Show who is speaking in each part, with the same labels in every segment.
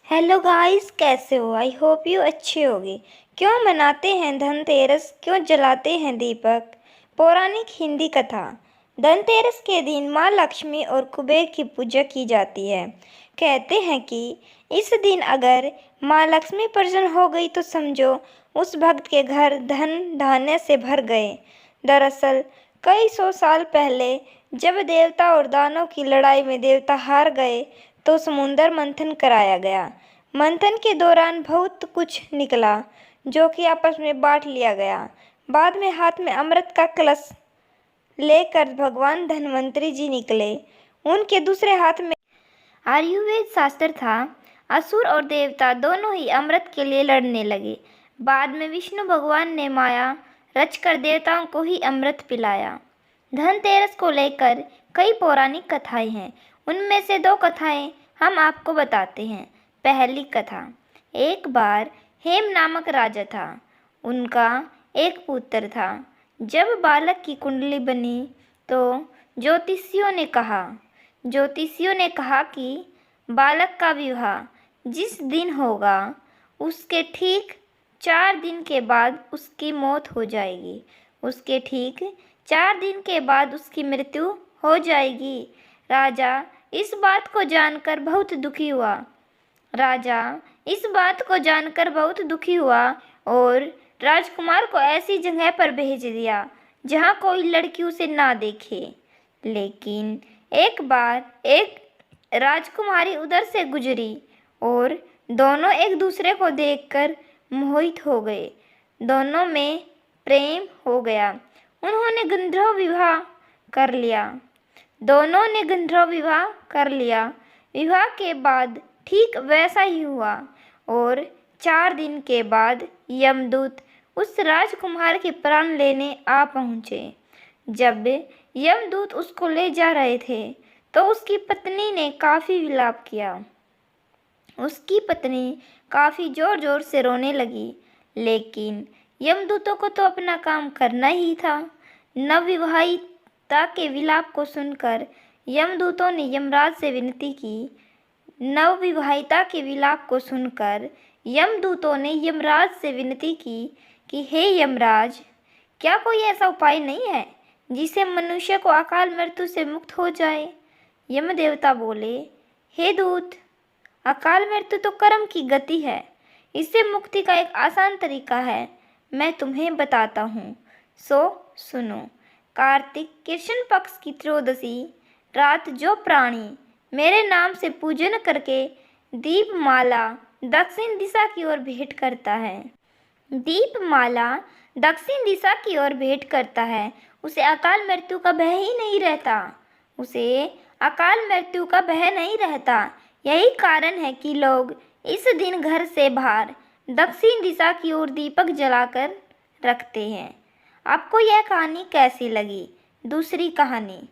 Speaker 1: Hello guys, कैसे हो? I hope you अच्छे होगे। क्यों मनाते हैं धनतेरस, क्यों जलाते हैं दीपक? पौराणिक हिंदी कथा। धनतेरस के दिन माँ लक्ष्मी और कुबेर की पूजा की जाती है। कहते हैं कि इस दिन अगर माँ लक्ष्मी प्रसन्न हो गई तो समझो उस भक्त के घर धन धान्य से भर गए। दरअसल कई सौ साल पहले जब देवता और दानव की लड़ाई में देवता हार गए तो समुद्र मंथन कराया गया। मंथन के दौरान बहुत कुछ निकला जो कि आपस में बांट लिया गया। बाद में हाथ में अमृत का कलश लेकर भगवान धन्वंतरी जी निकले। उनके दूसरे हाथ में आयुर्वेद शास्त्र था। असुर और देवता दोनों ही अमृत के लिए लड़ने लगे। बाद में विष्णु भगवान ने माया रचकर देवताओं को ही अमृत पिलाया। धनतेरस को लेकर कई पौराणिक कथाएं हैं। उनमें से दो कथाएं हम आपको बताते हैं। पहली कथा। एक बार हेम नामक राजा था। उनका एक पुत्र था। जब बालक की कुंडली बनी तो ज्योतिषियों ने कहा कि बालक का विवाह जिस दिन होगा उसके ठीक 4 दिन के बाद उसकी मौत हो जाएगी। उसके ठीक 4 दिन के बाद उसकी मृत्यु हो जाएगी। राजा इस बात को जानकर बहुत दुखी हुआ और राजकुमार को ऐसी जगह पर भेज दिया जहाँ कोई लड़की उसे ना देखे। लेकिन एक बार एक राजकुमारी उधर से गुजरी और दोनों एक दूसरे को देखकर मोहित हो गए। दोनों में प्रेम हो गया। उन्होंने गंधर्व विवाह कर लिया। विवाह के बाद ठीक वैसा ही हुआ और 4 दिन के बाद यमदूत उस राजकुमार के प्राण लेने आ पहुँचे। जब यमदूत उसको ले जा रहे थे तो उसकी पत्नी ने काफ़ी विलाप किया। उसकी पत्नी काफ़ी ज़ोर ज़ोर से रोने लगी। लेकिन यमदूतों को तो अपना काम करना ही था। नवविवाहिता के विलाप को सुनकर यमदूतों ने यमराज से विनती की। कि हे यमराज, क्या कोई ऐसा उपाय नहीं है जिससे मनुष्य को अकाल मृत्यु से मुक्त हो जाए? यम देवता बोले, हे दूत, अकाल मृत्यु तो कर्म की गति है। इससे मुक्ति का एक आसान तरीका है, मैं तुम्हें बताता हूँ, सो सुनो। कार्तिक कृष्ण पक्ष की त्रयोदशी रात जो प्राणी मेरे नाम से पूजन करके दीपमाला दक्षिण दिशा की ओर भेंट करता है उसे अकाल मृत्यु का भय नहीं रहता। यही कारण है कि लोग इस दिन घर से बाहर दक्षिण दिशा की ओर दीपक जलाकर रखते हैं। आपको यह कहानी कैसी लगी? दूसरी कहानी।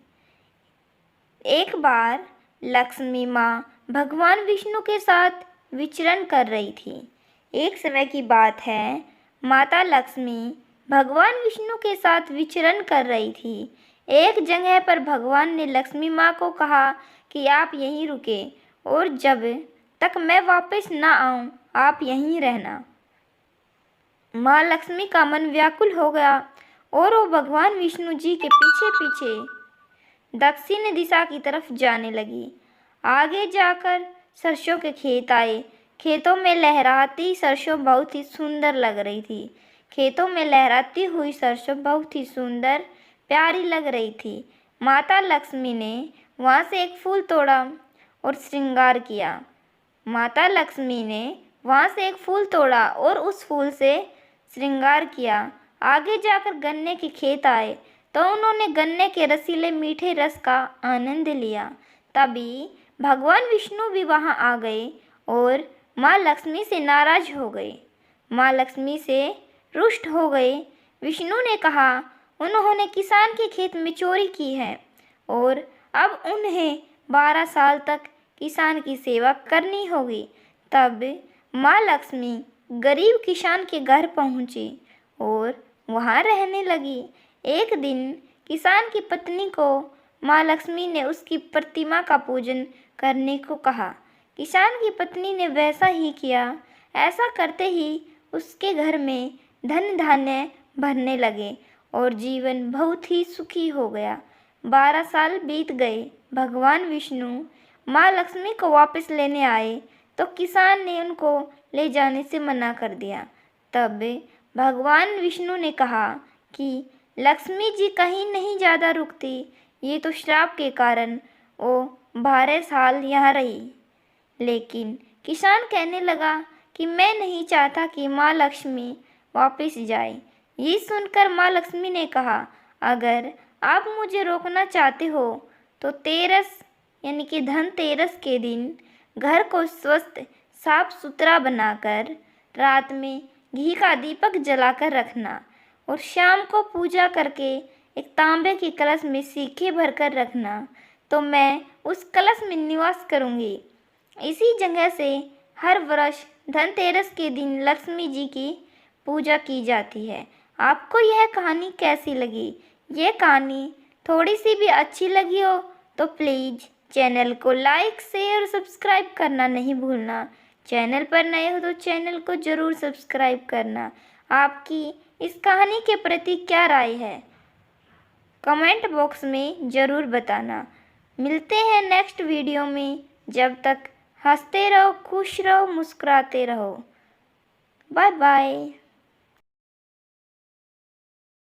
Speaker 1: एक बार लक्ष्मी माँ भगवान विष्णु के साथ विचरण कर रही थी। एक समय की बात है, माता लक्ष्मी भगवान विष्णु के साथ विचरण कर रही थी। एक जगह पर भगवान ने लक्ष्मी माँ को कहा कि आप यहीं रुके और जब तक मैं वापस ना आऊँ आप यहीं रहना। माँ लक्ष्मी का मन व्याकुल हो गया और वो भगवान विष्णु जी के पीछे पीछे दक्षिण दिशा की तरफ जाने लगी। आगे जाकर सरसों के खेत आए। खेतों में लहराती सरसों बहुत ही सुंदर लग रही थी। खेतों में लहराती हुई सरसों बहुत ही सुंदर प्यारी लग रही थी। माता लक्ष्मी ने वहाँ से एक फूल तोड़ा और श्रृंगार किया। माता लक्ष्मी ने वहाँ से एक फूल तोड़ा और उस फूल से श्रृंगार किया। आगे जाकर गन्ने के खेत आए तो उन्होंने गन्ने के रसीले मीठे रस का आनंद लिया। तभी भगवान विष्णु भी वहाँ आ गए और माँ लक्ष्मी से नाराज हो गए। माँ लक्ष्मी से रुष्ट हो गए। विष्णु ने कहा उन्होंने किसान के खेत में चोरी की है और अब उन्हें 12 साल तक किसान की सेवा करनी होगी। तब माँ लक्ष्मी गरीब किसान के घर पहुँची और वहाँ रहने लगी। एक दिन किसान की पत्नी को माँ लक्ष्मी ने उसकी प्रतिमा का पूजन करने को कहा। किसान की पत्नी ने वैसा ही किया। ऐसा करते ही उसके घर में धन धान्य भरने लगे और जीवन बहुत ही सुखी हो गया। 12 साल बीत गए। भगवान विष्णु माँ लक्ष्मी को वापस लेने आए तो किसान ने उनको ले जाने से मना कर दिया। तब भगवान विष्णु ने कहा कि लक्ष्मी जी कहीं नहीं ज़्यादा रुकती, ये तो श्राप के कारण वो 12 साल यहाँ रही। लेकिन किसान कहने लगा कि मैं नहीं चाहता कि माँ लक्ष्मी वापस जाए। ये सुनकर माँ लक्ष्मी ने कहा, अगर आप मुझे रोकना चाहते हो तो तेरस यानी कि धनतेरस के दिन घर को स्वस्थ साफ सुथरा बनाकर रात में घी का दीपक जलाकर रखना और शाम को पूजा करके एक तांबे के कलश में सिक्के भरकर रखना, तो मैं उस कलश में निवास करूँगी। इसी जगह से हर वर्ष धनतेरस के दिन लक्ष्मी जी की पूजा की जाती है। आपको यह कहानी कैसी लगी? ये कहानी थोड़ी सी भी अच्छी लगी हो तो प्लीज़ चैनल को लाइक शेयर और सब्सक्राइब करना नहीं भूलना। चैनल पर नए हो तो चैनल को ज़रूर सब्सक्राइब करना। आपकी इस कहानी के प्रति क्या राय है कमेंट बॉक्स में ज़रूर बताना। मिलते हैं नेक्स्ट वीडियो में। जब तक हंसते रहो, खुश रहो, मुस्कुराते रहो। Bye bye.